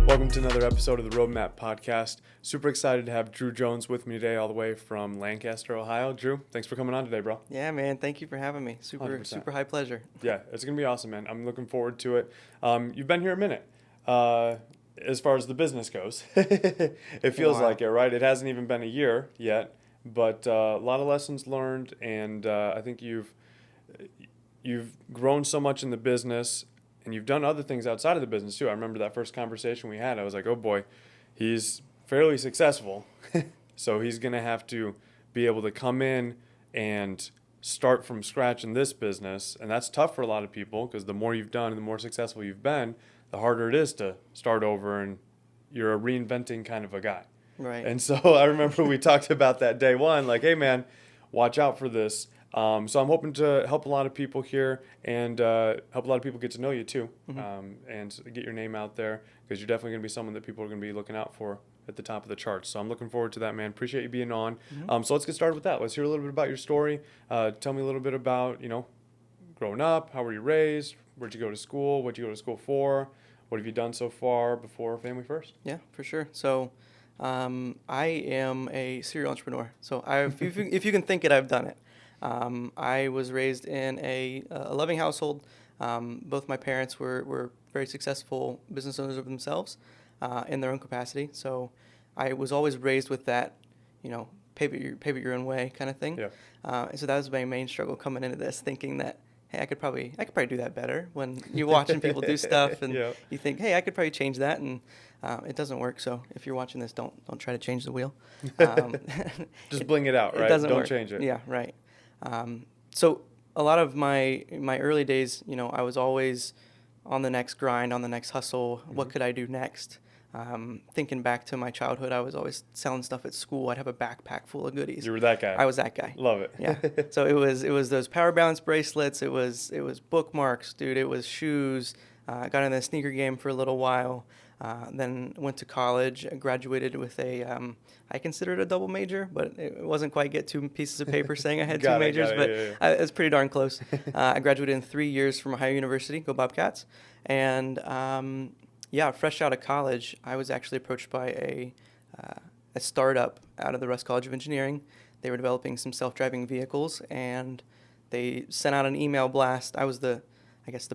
Welcome to another episode of the RoadMap podcast. Super excited to have Drew Jones with me today, all the way from Lancaster, Ohio. Drew, thanks for coming on today, bro. Yeah, man. Thank you for having me. Super 100%. high pleasure. Yeah, it's going to be awesome, man. I'm looking forward to it. You've been here a minute. As far as the business goes, it feels like it, right? It hasn't even been a year yet, but a lot of lessons learned, and I think you've grown so much in the business, and you've done other things outside of the business too. I remember that first conversation we had. I was like, oh boy, he's fairly successful, so he's going to have to be able to come in and start from scratch in this business, and that's tough for a lot of people because the more you've done and the more successful you've been, the harder it is to start over, and you're a reinventing kind of a guy. Right. And so I remember we talked about that day one, like, hey man, watch out for this. So I'm hoping to help a lot of people here and help a lot of people get to know you too, and get your name out there, because you're definitely going to be someone that people are going to be looking out for at the top of the charts. So I'm looking forward to that, man. Appreciate you being on. So let's get started with that. Let's hear a little bit about your story. Tell me a little bit about, growing up. How were you raised? Where'd you go to school? What'd you go to school for? What have you done so far before Family First? Yeah, for sure. So I am a serial entrepreneur. So if you can think it, I've done it. I was raised in a loving household. Both my parents were very successful business owners of themselves in their own capacity. So I was always raised with that, pivot your own way kind of thing. Yeah. And so that was my main struggle coming into this, thinking that, hey, I could probably do that better. When you're watching people do stuff and you think, hey, I could probably change that, and it doesn't work. So if you're watching this, don't try to change the wheel. Just bling it out, right? It doesn't don't work. change it. Yeah, right. So a lot of my early days, I was always on the next grind, on the next hustle. What could I do next? Thinking back to my childhood, I was always selling stuff at school. I'd have a backpack full of goodies. You were that guy. I was that guy. Love it. Yeah. So it was those power balance bracelets. It was bookmarks, dude. It was shoes. I got in the sneaker game for a little while. Then went to college. I graduated with I consider it a double major, but it wasn't quite get 2 pieces of paper saying I had two majors, but it's pretty darn close. I graduated in 3 years from Ohio University, go Bobcats. And fresh out of college, I was actually approached by a startup out of the Russ College of Engineering. They were developing some self-driving vehicles, and they sent out an email blast. I was the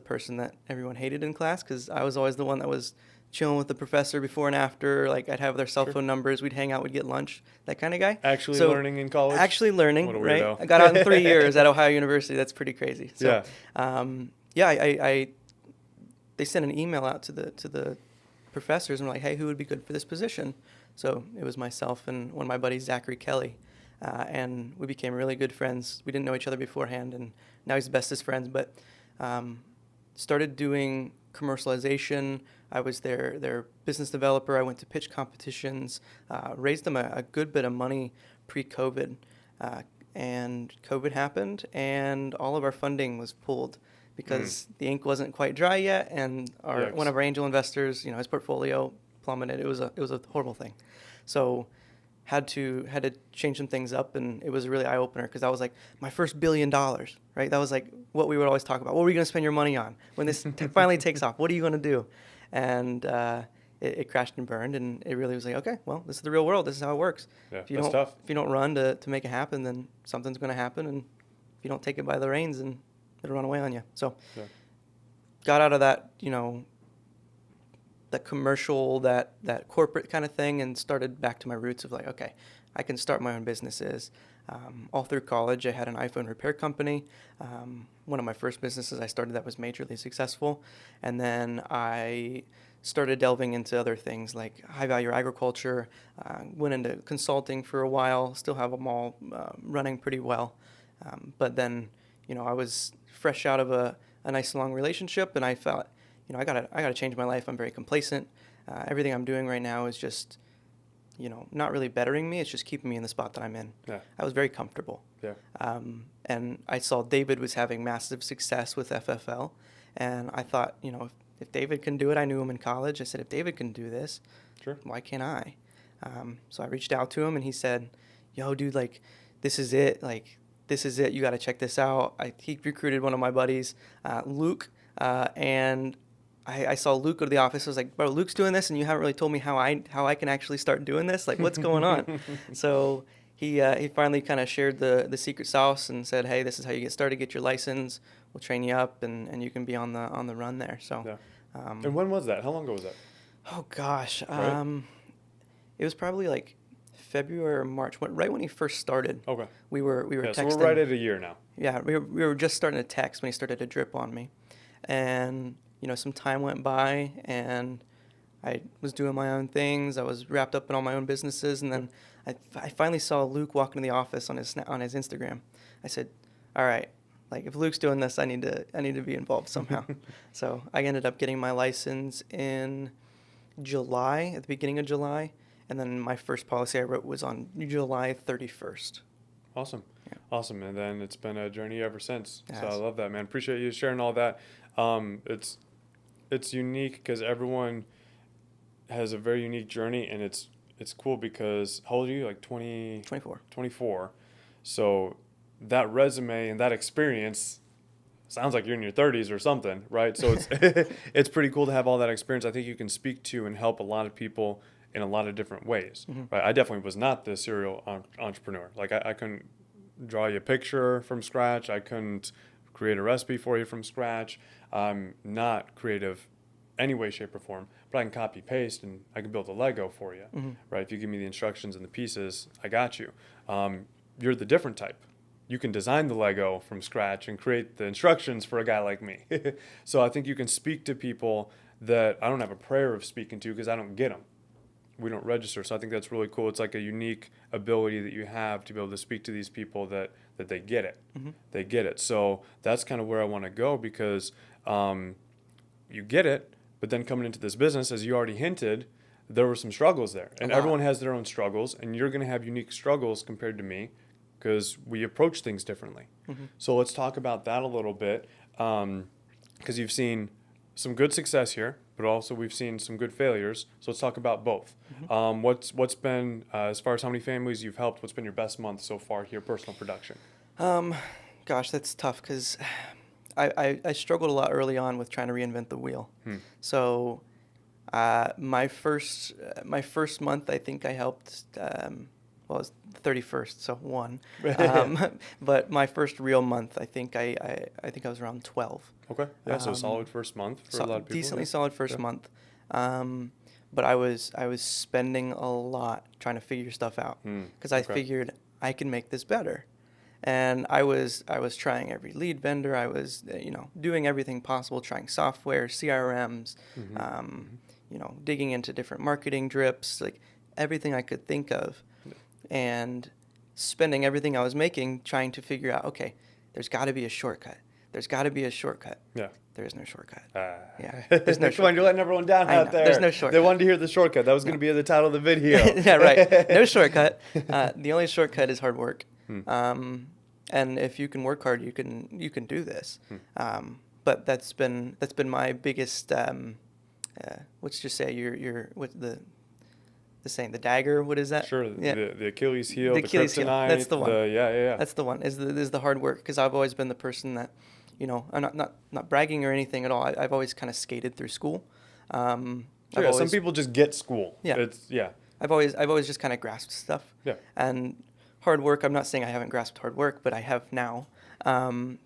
person that everyone hated in class, because I was always the one that was chilling with the professor before and after. Like, I'd have their cell phone numbers. We'd hang out. We'd get lunch. That kind of guy. Actually learning in college? Actually learning, what a right? weirdo. I got out in 3 years at Ohio University. That's pretty crazy. So, they sent an email out to the professors and were like, hey, who would be good for this position? So it was myself and one of my buddies, Zachary Kelly. And we became really good friends. We didn't know each other beforehand, and now he's the bestest friends. But started doing commercialization. I was their business developer. I went to pitch competitions, raised them a good bit of money pre-COVID. And COVID happened, and all of our funding was pulled because the ink wasn't quite dry yet, and one of our angel investors, his portfolio plummeted. It was a horrible thing. So had to change some things up, and it was a really eye-opener, because that was like my first $1 billion, right? That was like what we would always talk about. What were you going to spend your money on when this finally takes off? What are you going to do? And it crashed and burned, and it really was like, okay, well, this is the real world. This is how it works. Yeah, that's tough. If you don't run to make it happen, then something's going to happen, and if you don't take it by the reins, then it'll run away on you. So got out of that, that commercial, that corporate kind of thing, and started back to my roots of like, okay, I can start my own businesses. All through college, I had an iPhone repair company. One of my first businesses I started that was majorly successful. And then I started delving into other things like high-value agriculture, went into consulting for a while, still have them all running pretty well. But then, I was fresh out of a nice long relationship, and I felt, I gotta change my life. I'm very complacent. Everything I'm doing right now is just, not really bettering me. It's just keeping me in the spot that I'm in. Yeah. I was very comfortable. Yeah. And I saw David was having massive success with FFL, and I thought, if David can do it, I knew him in college. I said, if David can do this, sure, why can't I? So I reached out to him, and he said, yo, dude, like, this is it. Like, this is it. You got to check this out. He recruited one of my buddies, Luke, and I saw Luke go to the office. I was like, bro, Luke's doing this, and you haven't really told me how I can actually start doing this. Like, what's going on? So he finally kind of shared the secret sauce and said, hey, this is how you get started. Get your license. We'll train you up, and you can be on the run there. So, Yeah. And when was that? How long ago was that? oh gosh, Right? it was probably like February or March, right when he first started. Okay. We were Yeah, texting. so we're right at a year now. Yeah, we were just starting to text when he started to drip on me, and some time went by, and I was doing my own things. I was wrapped up in all my own businesses, and then I finally saw Luke walk into the office on his Instagram. I said, "All right, like if Luke's doing this, I need to be involved somehow." So I ended up getting my license in July, at the beginning of July, and then my first policy I wrote was on July 31st. Awesome. Yeah. Awesome. And then it's been a journey ever since. It So I has. love that, man. Appreciate you sharing all that. It's unique because everyone has a very unique journey, and it's cool because how old are you? Like 20, 24. 24. So that resume and that experience sounds like you're in your 30s or something, right? So it's it's pretty cool to have all that experience. I think you can speak to and help a lot of people in a lot of different ways, right? I definitely was not the serial entrepreneur. Like I couldn't draw you a picture from scratch. I couldn't create a recipe for you from scratch. I'm not creative any way, shape, or form, but I can copy paste and I can build a Lego for you, right? If you give me the instructions and the pieces, I got you. You're the different type. You can design the Lego from scratch and create the instructions for a guy like me. So I think you can speak to people that I don't have a prayer of speaking to because I don't get them. We don't register. So I think that's really cool. It's like a unique ability that you have to be able to speak to these people that they get it. They get it. So that's kind of where I want to go because you get it, but then coming into this business, as you already hinted, there were some struggles there. And everyone has their own struggles, and you're going to have unique struggles compared to me because we approach things differently. So let's talk about that a little bit because you've seen some good success here, but also we've seen some good failures. So let's talk about both. What's been, as far as how many families you've helped, what's been your best month so far here, personal production? Gosh, that's tough because I struggled a lot early on with trying to reinvent the wheel. So my first month, I think I helped. Well, it was the 31st, so one. But my first real month, I think I think I was around 12. Okay. Yeah, so solid first month for a lot of people. Decently solid first month. But I was spending a lot trying to figure stuff out because I figured I can make this better. And I was trying every lead vendor. I was doing everything possible, trying software, CRMs, digging into different marketing drips, like everything I could think of, and spending everything I was making trying to figure out, okay, there's got to be a shortcut. There's got to be a shortcut. Yeah. There is no shortcut. Yeah. There's no Come on, you're letting everyone down out there. There's no shortcut. They wanted to hear the shortcut. That was going to be the title of the video. Yeah, right. No shortcut. The only shortcut is hard work. And if you can work hard, you can do this. But that's been my biggest. Let's just say your what the saying, the dagger. What is that? Sure. Yeah. The Achilles heel. The The Achilles heel. kryptonite. That's the one. Yeah. That's the one. Is the hard work, because I've always been the person that, I'm not bragging or anything at all. I've always kind of skated through school. Some people just get school. Yeah. I've always just kind of grasped stuff. Yeah. And hard work, I'm not saying I haven't grasped hard work, but I have now,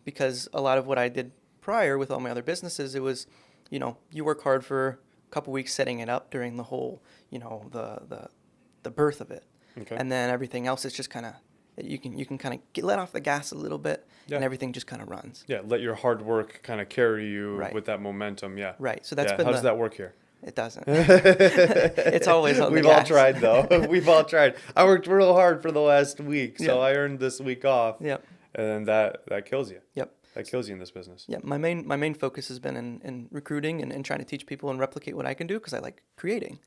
because a lot of what I did prior with all my other businesses, it was, you work hard for a couple weeks setting it up during the whole, the birth of it. Okay. And then everything else is just kind of, you can kind of let off the gas a little bit, and everything just kind of runs. Yeah, let your hard work kind of carry you Right. with that momentum. Yeah. Right. So that's been how does that work here? It doesn't. It's always on the We've gas. all tried though. We've all tried. I worked real hard for the last week, so Yeah. I earned this week off. Yep. And then that kills you. Yep. That kills you in this business. Yeah, my main focus has been in recruiting and trying to teach people and replicate what I can do, because I like creating.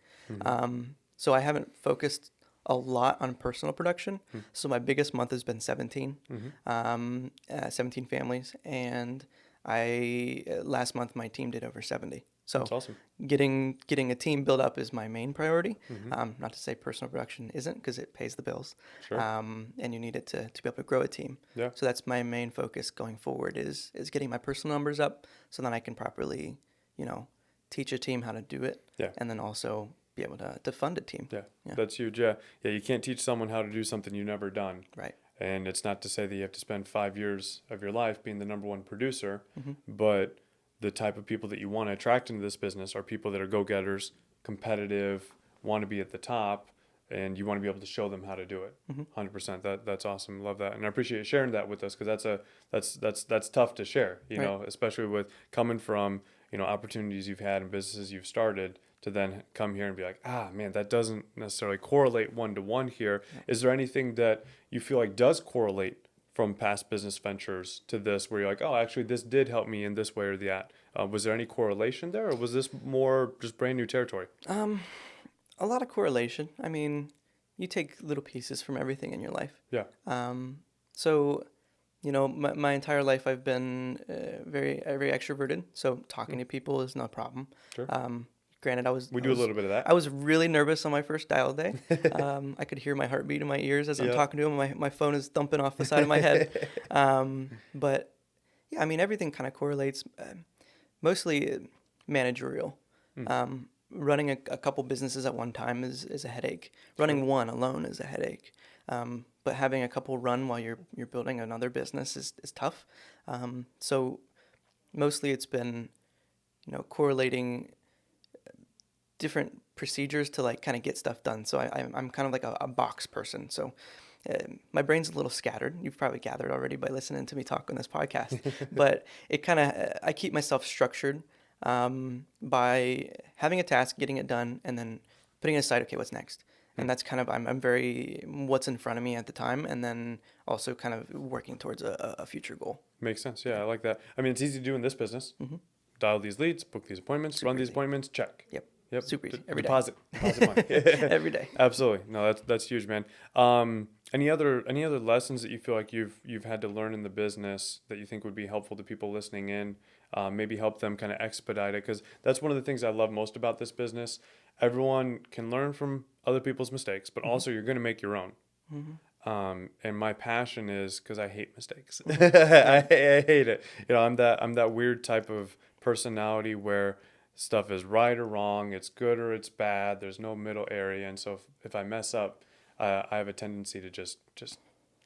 So I haven't focused a lot on personal production. So my biggest month has been 17, 17 families, and last month my team did over 70. So That's awesome. Getting a team built up is my main priority. Not to say personal production isn't, because it pays the bills. Sure. And you need it to be able to grow a team. Yeah. So that's my main focus going forward is getting my personal numbers up, so then I can properly, teach a team how to do it, Yeah. and then also be able to fund a team. Yeah. Yeah. That's huge. Yeah. Yeah. You can't teach someone how to do something you've never done. Right. And it's not to say that you have to spend 5 years of your life being the number one producer, Mm-hmm. but the type of people that you want to attract into this business are people that are go-getters, competitive, want to be at the top, and you want to be able to show them how to do it. Mm-hmm. 100%. That's awesome. Love that, and I appreciate you sharing that with us, because that's tough to share. Right. Know, especially with coming from opportunities you've had and businesses you've started, to then come here and be like, man, that doesn't necessarily correlate one to one here. Yeah. Is there anything that you feel like does correlate from past business ventures to this, where you're like, oh, actually, this did help me in this way or that? Was there any correlation there, or was this more just brand new territory? A lot of correlation. I mean, you take little pieces from everything in your life. Yeah. So, my entire life I've been very extroverted. So talking to people is no problem. Sure. Granted, We do a little bit of that. I was really nervous on my first dial day. I could hear my heartbeat in my ears as I'm Yeah. talking to him. My phone is thumping off the side of my head. But yeah, I mean, everything kind of correlates. Mostly managerial. Running a couple businesses at one time is a headache. Running one alone is a headache. But having a couple run while you're building another business is tough. So mostly it's been, correlating different procedures to like kind of get stuff done. So I'm kind of like a box person. So my brain's a little scattered. You've probably gathered already by listening to me talk on this podcast. But it kind of I keep myself structured by having a task, getting it done, and then putting aside, okay, what's next? And that's kind of I'm very what's in front of me at the time, and then also kind of working towards a future goal. Makes sense. Yeah, I like that. I mean, it's easy to do in this business. Mm-hmm. Dial these leads, book these appointments, Super run these easy. appointments, check. Yep. Yep. Super easy. Every day. Deposit money. Every day. Absolutely. No, that's huge, man. Any other lessons that you feel like you've had to learn in the business that you think would be helpful to people listening in? Maybe help them kind of expedite it, because that's one of the things I love most about this business. Everyone can learn from other people's mistakes, but also you're going to make your own. Mm-hmm. And my passion is, because I hate mistakes. Mm-hmm. I hate it. I'm that weird type of personality where stuff is right or wrong, it's good or it's bad. There's no middle area, and so if I mess up, I have a tendency to just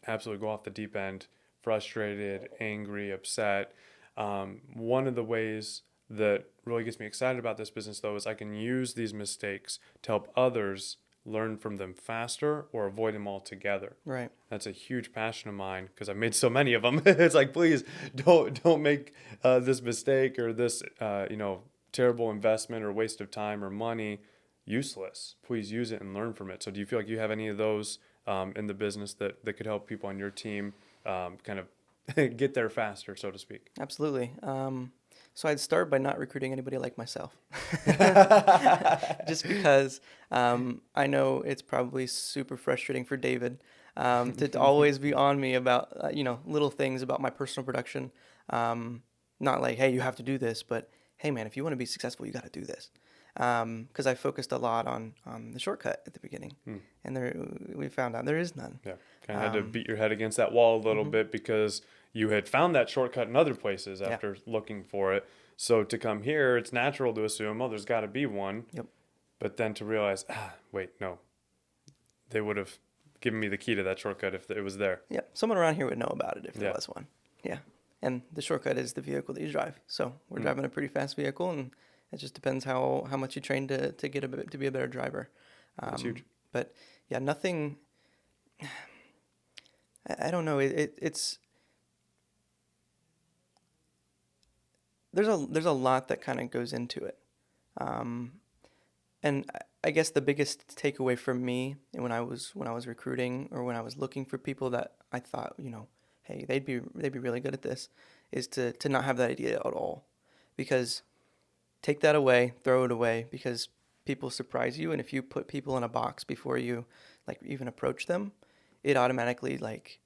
absolutely go off the deep end, frustrated, angry, upset. One of the ways that really gets me excited about this business, though, is I can use these mistakes to help others learn from them faster or avoid them altogether. Right. That's a huge passion of mine, because I've made so many of them. It's like, please don't make this mistake or this terrible investment or waste of time or money useless. Please use it and learn from it. So do you feel like you have any of those in the business that could help people on your team kind of get there faster, so to speak? Absolutely. So I'd start by not recruiting anybody like myself. Just because I know it's probably super frustrating for David to always be on me about, little things about my personal production. Not like, hey, you have to do this, but hey, man, if you want to be successful, you got to do this. Because I focused a lot on the shortcut at the beginning, and we found out there is none. Yeah, kind of had to beat your head against that wall a little bit, because you had found that shortcut in other places after looking for it. So to come here, it's natural to assume, oh, there's got to be one. Yep. But then to realize, wait, no, they would have given me the key to that shortcut if it was there. Yeah, someone around here would know about it if there was one. Yeah, and the shortcut is the vehicle that you drive. So we're driving a pretty fast vehicle, and it just depends how much you train to get to be a better driver. That's huge. But yeah, nothing. I don't know. It's there's a lot that kind of goes into it, and I guess the biggest takeaway for me when I was recruiting or when I was looking for people that I thought, hey, they'd be really good at this, is to not have that idea at all, because take that away, throw it away, because people surprise you, and if you put people in a box before you like even approach them, it automatically like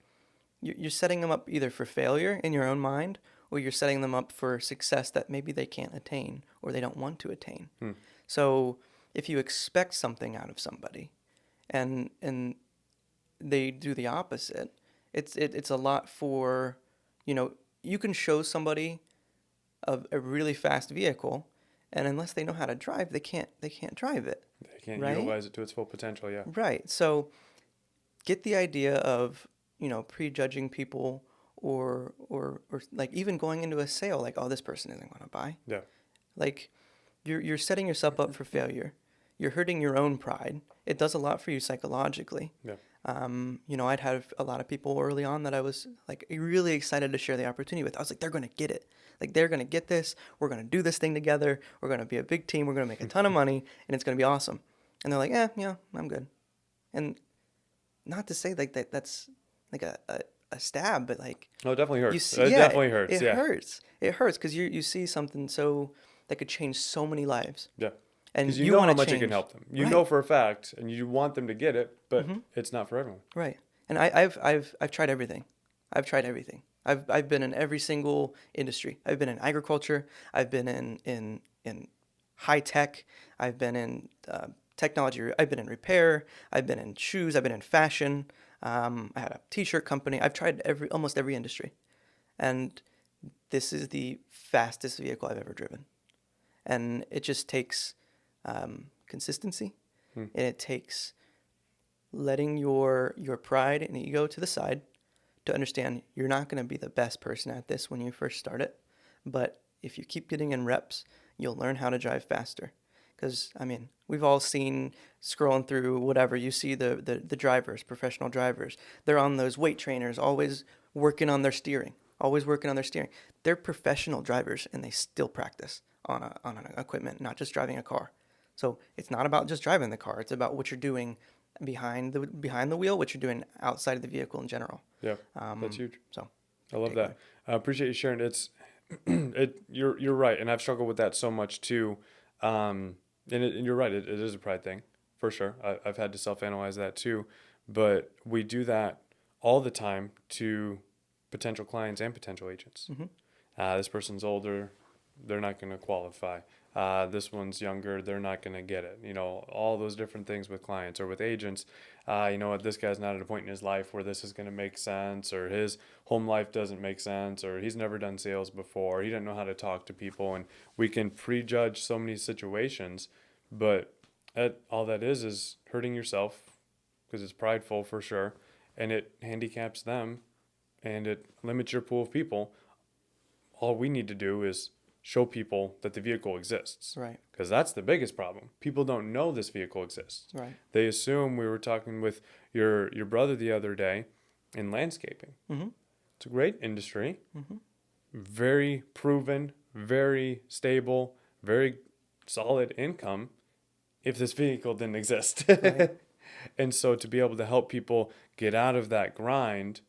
you're setting them up either for failure in your own mind, or you're setting them up for success that maybe they can't attain or they don't want to attain. So if you expect something out of somebody and they do the opposite, it's a lot for, you can show somebody a really fast vehicle, and unless they know how to drive, they can't drive it. They can't Right? utilize it to its full potential. Yeah. Right. So get the idea of, prejudging people or like even going into a sale like, oh, this person isn't going to buy. Yeah. Like you're setting yourself up for failure. You're hurting your own pride. It does a lot for you psychologically. Yeah. I'd had a lot of people early on that I was like really excited to share the opportunity with. I was like, they're going to get it. Like they're going to get this. We're going to do this thing together. We're going to be a big team. We're going to make a ton of money and it's going to be awesome. And they're like, yeah, I'm good. And not to say like that's like a stab, but like No, it definitely hurts. you see, It yeah, definitely hurts. it Yeah. hurts. It hurts because you see something so that could change so many lives. Yeah. And Because you know want how to much change. it can help them. You Right. know for a fact, and you want them to get it, but it's not for everyone. Right. And I've tried everything. I've tried everything. I've been in every single industry. I've been in agriculture. I've been in high tech. I've been in technology. I've been in repair. I've been in shoes. I've been in fashion. I had a t-shirt company. I've tried almost every industry, and this is the fastest vehicle I've ever driven. And it just takes consistency, and it takes letting your pride and ego to the side to understand you're not going to be the best person at this when you first start it, but if you keep getting in reps, you'll learn how to drive faster. Because we've all seen scrolling through whatever, you see the drivers, professional drivers, they're on those weight trainers, always working on their steering. They're professional drivers and they still practice on an equipment, not just driving a car. So it's not about just driving the car. It's about what you're doing behind the wheel, what you're doing outside of the vehicle in general. Yeah, that's huge. So I love that. I appreciate you sharing. You're right, and I've struggled with that so much too. And you're right. It is a pride thing, for sure. I've had to self-analyze that too, but we do that all the time to potential clients and potential agents. This person's older, they're not going to qualify. This one's younger, they're not going to get it. All those different things with clients or with agents. This guy's not at a point in his life where this is going to make sense, or his home life doesn't make sense, or he's never done sales before, he doesn't know how to talk to people, and we can prejudge so many situations, but all that is hurting yourself because it's prideful for sure, and it handicaps them, and it limits your pool of people. All we need to do is show people that the vehicle exists. Right. Because that's the biggest problem. People don't know this vehicle exists. Right. They assume. We were talking with your brother the other day in landscaping. It's a great industry. Very proven, very stable, very solid income if this vehicle didn't exist. Right. And so to be able to help people get out of that grind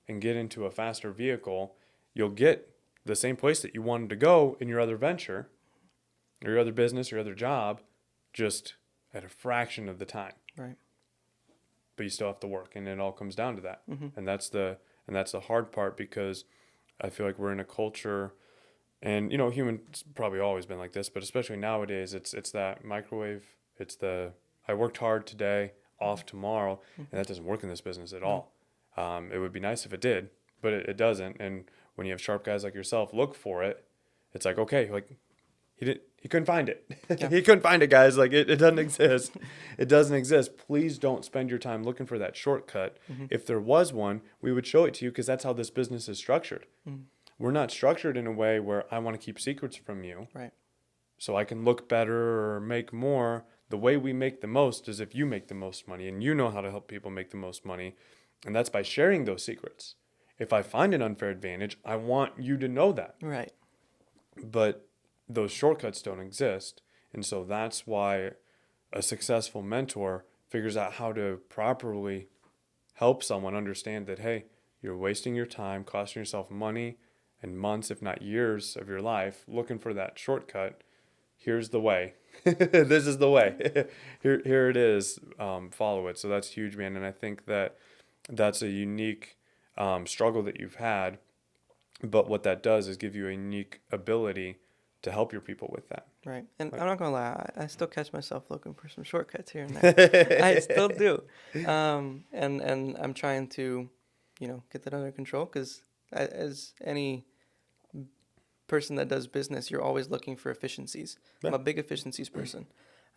and get into a faster vehicle, you'll get the same place that you wanted to go in your other venture, or your other business, your other job, just at a fraction of the time. Right. But you still have to work, and it all comes down to that. And that's the hard part, because I feel like we're in a culture, and humans probably always been like this, but especially nowadays, it's that microwave. It's the I worked hard today, off tomorrow, and that doesn't work in this business at all. It would be nice if it did, but it doesn't. And when you have sharp guys like yourself look for it, it's like, okay, like he couldn't find it. Yeah. He couldn't find it, guys. Like it doesn't exist. It doesn't exist. Please don't spend your time looking for that shortcut. If there was one, we would show it to you, because that's how this business is structured. We're not structured in a way where I want to keep secrets from you. Right. So I can look better or make more. The way we make the most is if you make the most money, and you know how to help people make the most money. And that's by sharing those secrets. If I find an unfair advantage, I want you to know that. Right. But those shortcuts don't exist. And so that's why a successful mentor figures out how to properly help someone understand that, hey, you're wasting your time, costing yourself money and months, if not years of your life, looking for that shortcut. Here's the way. This is the way. Here it is. Follow it. So that's huge, man. And I think that's a unique struggle that you've had, but what that does is give you a unique ability to help your people with that. Right. And I'm not gonna lie, I still catch myself looking for some shortcuts here and there. I still do. And I'm trying to, get that under control, because as any person that does business, you're always looking for efficiencies. Yeah. I'm a big efficiencies person.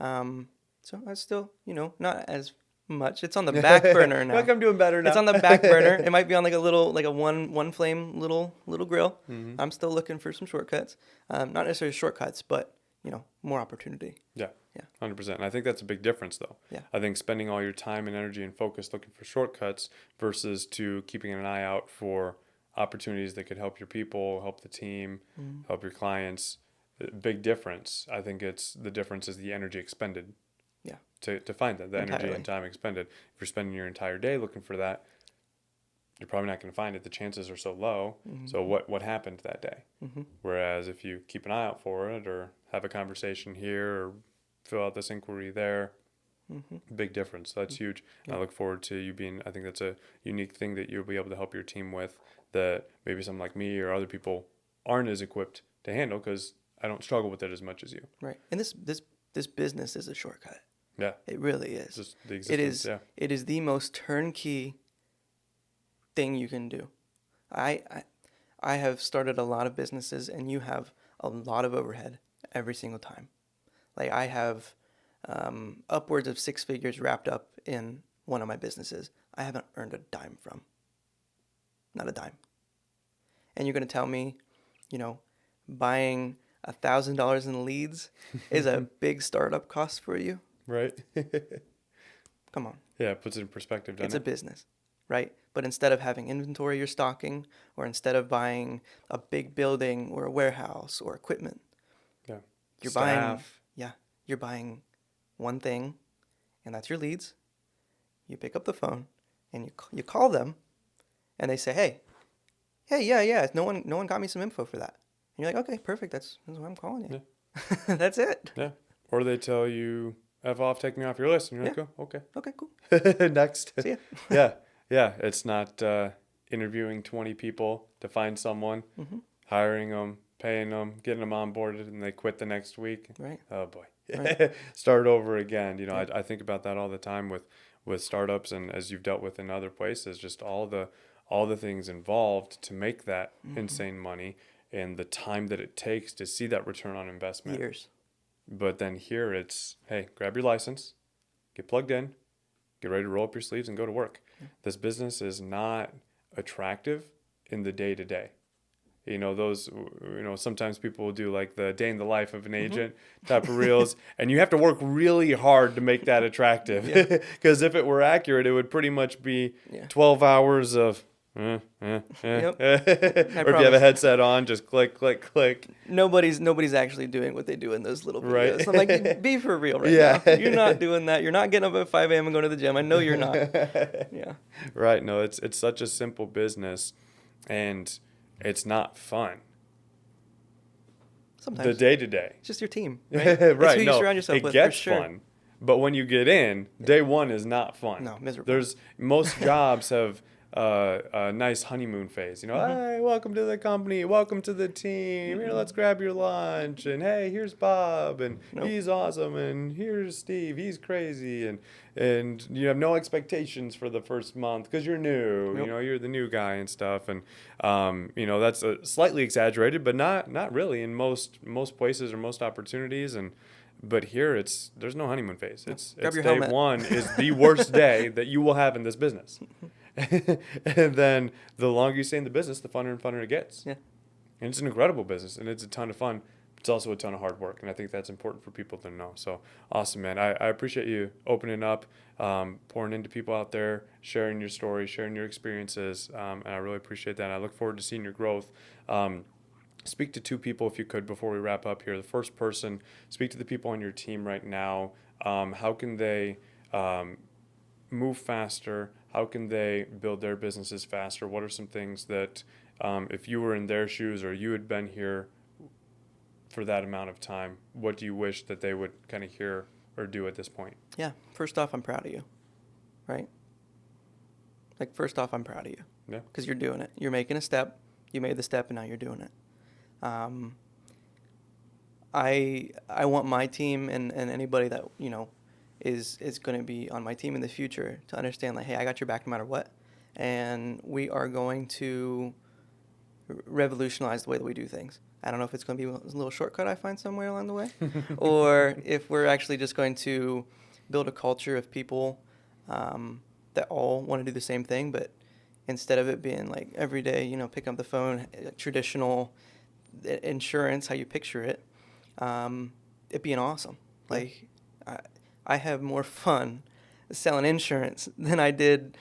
So I still, not as much. It's on the back burner now. Like I'm doing better now. It's on the back burner. It might be on like a one flame little grill. Mm-hmm. I'm still looking for some shortcuts. Not necessarily shortcuts, but more opportunity. Yeah. Yeah. 100%. And I think that's a big difference, though. Yeah. I think spending all your time and energy and focus looking for shortcuts versus to keeping an eye out for opportunities that could help your people, help the team, help your clients. Big difference. I think the difference is the energy expended. Yeah. To find that, the energy Entirely. and time expended. If you're spending your entire day looking for that, you're probably not going to find it. The chances are so low. Mm-hmm. So what happened that day? Mm-hmm. Whereas if you keep an eye out for it or have a conversation here or fill out this inquiry there, big difference. That's huge. Yeah. I look forward to you being, I think that's a unique thing that you'll be able to help your team with that maybe someone like me or other people aren't as equipped to handle because I don't struggle with it as much as you. Right. And this business is a shortcut. Yeah. It really is. Just the existence, It is the most turnkey thing you can do. I have started a lot of businesses, and you have a lot of overhead every single time. Like I have upwards of 6 figures wrapped up in one of my businesses. I haven't earned a dime from. Not a dime. And you're going to tell me, buying $1,000 in leads is a big startup cost for you? Right. Come on. Yeah, it puts it in perspective, doesn't It's it? a business, right? But instead of having inventory you're stocking, or instead of buying a big building or a warehouse or equipment, Yeah. you're buying one thing, and that's your leads. You pick up the phone and you call them, and they say, hey, yeah, no one got me some info for that. And you're like, okay, perfect. That's why I'm calling you. Yeah. That's it. Yeah. Or they tell you, F off, take me off your list. And you're like, oh, okay. Okay, cool. Next. See ya. Yeah. Yeah. It's not interviewing 20 people to find someone, hiring them, paying them, getting them onboarded, and they quit the next week. Right. Oh, boy. Right. Start over again. Yeah. I think about that all the time with startups and as you've dealt with in other places, just all the things involved to make that insane money and the time that it takes to see that return on investment. Years. But then here it's, hey, grab your license, get plugged in, get ready to roll up your sleeves and go to work. This business is not attractive in the day to day. Sometimes people will do like the day in the life of an agent type of reels, and you have to work really hard to make that attractive. Because if it were accurate, it would pretty much be 12 hours of, Yep. or if you have a promise. headset on, just click, click, click. Nobody's actually doing what they do in those little Right. videos. I'm like, be for real right Yeah. now. You're not doing that. You're not getting up at 5 a.m. and going to the gym. I know you're not. Yeah. Right. No, it's such a simple business, and it's not fun. Sometimes. The day to day. It's just your team, right? Right. It's who you No, surround yourself it with, gets for sure. fun. But when you get in, day one is not fun. No, miserable. There's most jobs have a nice honeymoon phase. Hey, welcome to the company, welcome to the team. Here, let's grab your lunch, and hey, here's Bob, and he's awesome, and here's Steve, he's crazy, and you have no expectations for the first month because you're new. Nope. You're the new guy and stuff, and that's slightly exaggerated, but not really in most places or most opportunities, and. But here, there's no honeymoon phase. It's your day helmet. one is the worst day that you will have in this business. And then the longer you stay in the business, the funner and funner it gets. Yeah. And it's an incredible business, and it's a ton of fun. It's also a ton of hard work, and I think that's important for people to know. So awesome, man. I appreciate you opening up, pouring into people out there, sharing your story, sharing your experiences, and I really appreciate that. And I look forward to seeing your growth. Speak to two people, if you could, before we wrap up here. The first person, speak to the people on your team right now. How can they move faster? How can they build their businesses faster? What are some things that, if you were in their shoes or you had been here for that amount of time, what do you wish that they would kind of hear or do at this point? Yeah. First off, I'm proud of you, right? Like, first off, I'm proud of you. Yeah. Because you're doing it. You're making a step. You made the step, and now you're doing it. I want my team and anybody that is going to be on my team in the future to understand, like, hey, I got your back no matter what, and we are going to revolutionize the way that we do things. I don't know if it's going to be a little shortcut I find somewhere along the way, or if we're actually just going to build a culture of people that all want to do the same thing, but instead of it being like every day, pick up the phone, traditional insurance, how you picture it, it being awesome. Yeah. Like, I have more fun selling insurance than I did,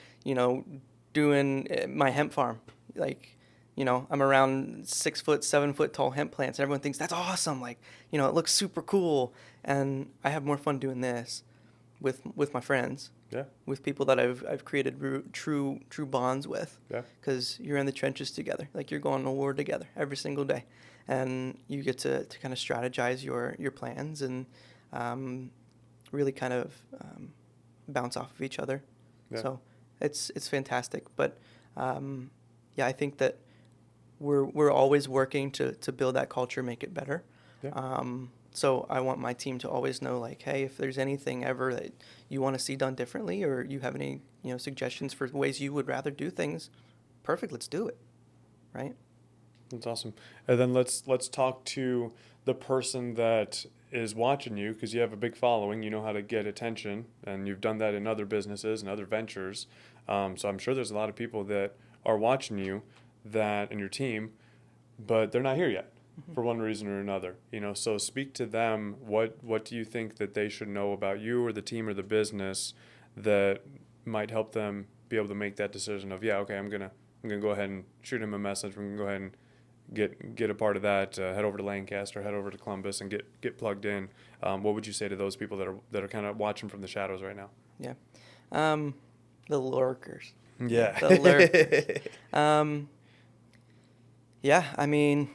doing my hemp farm. Like, I'm around 6 foot, 7 foot tall hemp plants, and everyone thinks that's awesome. Like, it looks super cool, and I have more fun doing this with my friends. Yeah. With people that I've created true bonds with. Yeah. Because you're in the trenches together. Like, you're going to war together every single day, and you get to kind of strategize your plans and really kind of bounce off of each other. Yeah. So it's fantastic. But I think that we're always working to build that culture, make it better. Yeah. So I want my team to always know, like, hey, if there's anything ever that you want to see done differently, or you have any suggestions for ways you would rather do things, perfect, let's do it, right? That's awesome. And then let's talk to the person that is watching you, because you have a big following. You know how to get attention, and you've done that in other businesses and other ventures. So I'm sure there's a lot of people that are watching you, that and your team, but they're not here yet. Mm-hmm. For one reason or another, so speak to them. What do you think that they should know about you or the team or the business that might help them be able to make that decision of, okay, I'm gonna go ahead and shoot him a message. I'm gonna go ahead and get a part of that. Head over to Lancaster, head over to Columbus, and get plugged in. What would you say to those people that are kind of watching from the shadows right now? Yeah, the lurkers. Yeah, the lurkers. Yeah, I mean,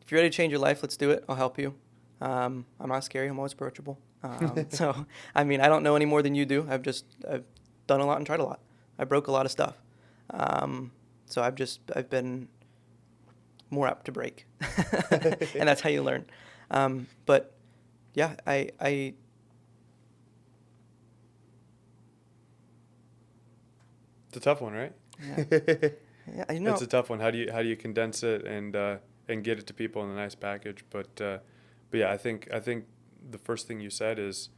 if you're ready to change your life, let's do it. I'll help you. I'm not scary. I'm always approachable. So, I mean, I don't know any more than you do. I've done a lot and tried a lot. I broke a lot of stuff. So I've been more apt to break. And that's how you learn. But yeah, I it's a tough one, right? Yeah. Yeah, It's a tough one. How do you condense it and get it to people in a nice package? But yeah, I think the first thing you said is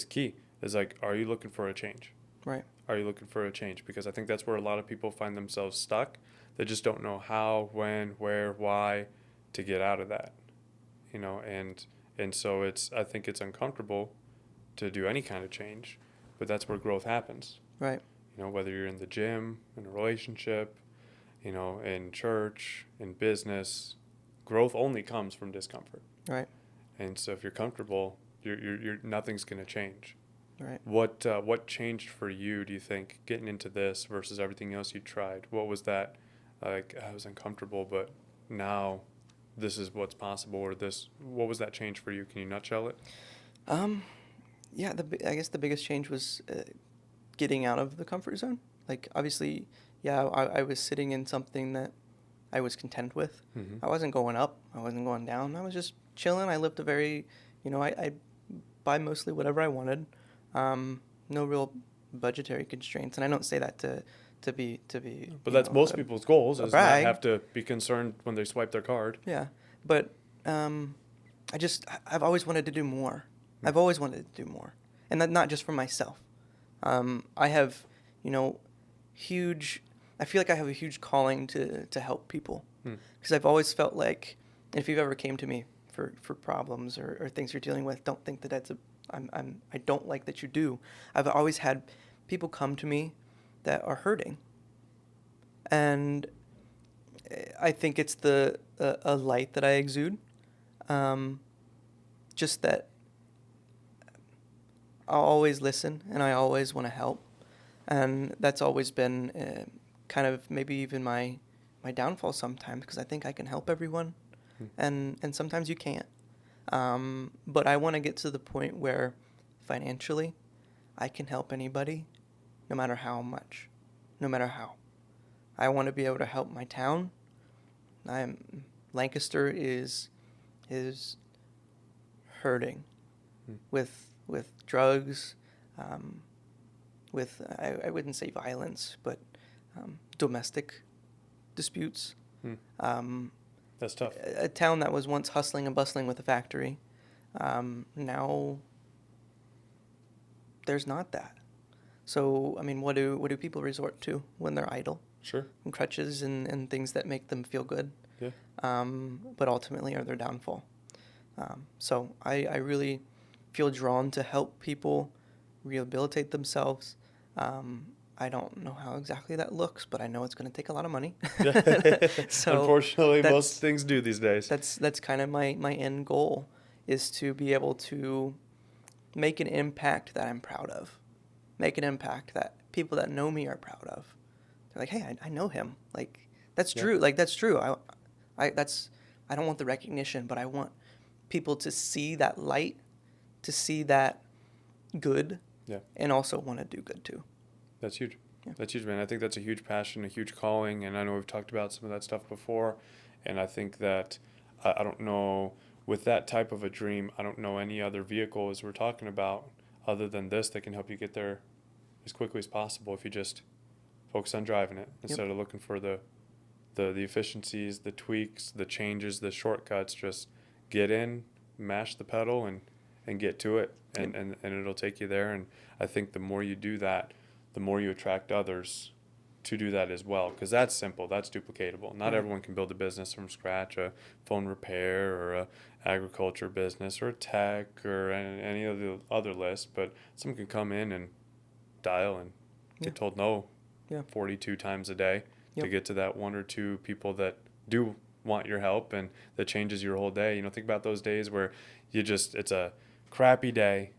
key. Is like, are you looking for a change? Right. Are you looking for a change? Because I think that's where a lot of people find themselves stuck. They just don't know how, when, where, why to get out of that. And so I think it's uncomfortable to do any kind of change, but that's where growth happens. Right. Whether you're in the gym, in a relationship, in church, in business, growth only comes from discomfort. Right. And so if you're comfortable, you're nothing's going to change. Right. What changed for you, do you think, getting into this versus everything else you tried? What was that? Like, I was uncomfortable, but now this is what's possible, or this. What was that change for you? Can you nutshell it? Yeah, I guess the biggest change was getting out of the comfort zone. Like, obviously, yeah, I was sitting in something that I was content with. Mm-hmm. I wasn't going up. I wasn't going down. I was just chilling. I lived a very, I buy mostly whatever I wanted. No real budgetary constraints. And I don't say that to be. But that's most people's goals, is brag. not have to be concerned when they swipe their card. Yeah. But I've always wanted to do more. Mm-hmm. I've always wanted to do more. And that not just for myself. I have, I feel like I have a huge calling to help people. Because I've always felt like, if you've ever came to me for problems or things you're dealing with, don't think that that's I don't like that you do. I've always had people come to me that are hurting. And I think it's a light that I exude. Just that I'll always listen, and I always want to help. And that's always been kind of maybe even my downfall sometimes, because I think I can help everyone, and sometimes you can't. But I want to get to the point where financially I can help anybody, no matter how much, no matter how. I want to be able to help my town. Lancaster is hurting with drugs, with I wouldn't say violence, but domestic disputes. That's tough. A town that was once hustling and bustling with a factory, now there's not that. So, I mean, what do people resort to when they're idle? Sure. And crutches and things that make them feel good, Yeah. but ultimately are their downfall. So I really feel drawn to help people rehabilitate themselves. I don't know how exactly that looks, but I know it's going to take a lot of money. So unfortunately, most things do these days. That's kind of my end goal, is to be able to make an impact that I'm proud of. Make an impact that people that know me are proud of. They're like, hey, I know him. Like, that's true. Like, that's true. I don't want the recognition, but I want people to see that light, to see that good, and also want to do good too. That's huge. Yeah. That's huge, man. I think that's a huge passion, a huge calling, and I know we've talked about some of that stuff before, and I think that I don't know, with that type of a dream, I don't know any other vehicle as we're talking about other than this that can help you get there as quickly as possible if you just focus on driving it instead of looking for the efficiencies, the tweaks, the changes, the shortcuts. Just get in, mash the pedal, and get to it, and it'll take you there. And I think the more you do that, the more you attract others to do that as well, because that's simple, that's duplicatable. Not everyone can build a business from scratch, a phone repair or a agriculture business or a tech or any of the other list, but someone can come in and dial and get told no 42 times a day to get to that one or two people that do want your help, and that changes your whole day. Think about those days where it's a crappy day,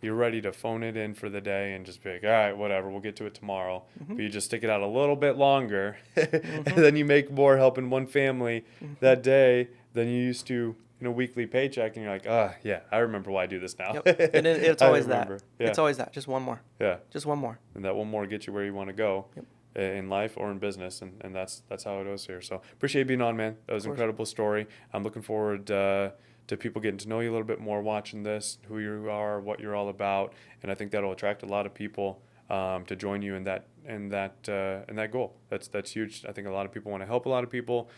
you're ready to phone it in for the day and just be like, all right, whatever, we'll get to it tomorrow. But you just stick it out a little bit longer, and then you make more helping one family that day than you used to in a weekly paycheck, and you're like, yeah, I remember why I do this now. And it's always that. Yeah. It's always that. Just one more. Yeah. Just one more. And that one more gets you where you want to go in life or in business, and that's how it is here. So appreciate you being on, man. That was an incredible story. I'm looking forward to people getting to know you a little bit more, watching this, who you are, what you're all about, and I think that'll attract a lot of people to join you in that goal. That's huge. I think a lot of people want to help a lot of people.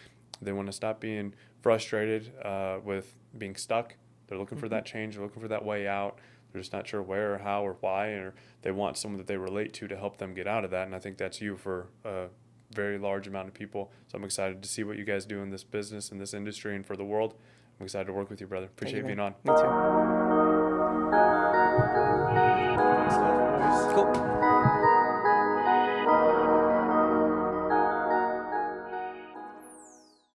They want to stop being frustrated with being stuck. They're looking for that change. They're looking for that way out. They're just not sure where or how or why, or they want someone that they relate to help them get out of that. And I think that's you for a very large amount of people. So I'm excited to see what you guys do in this business, in this industry, and for the world. I'm excited to work with you, brother. Appreciate you being on. Me too. Cool.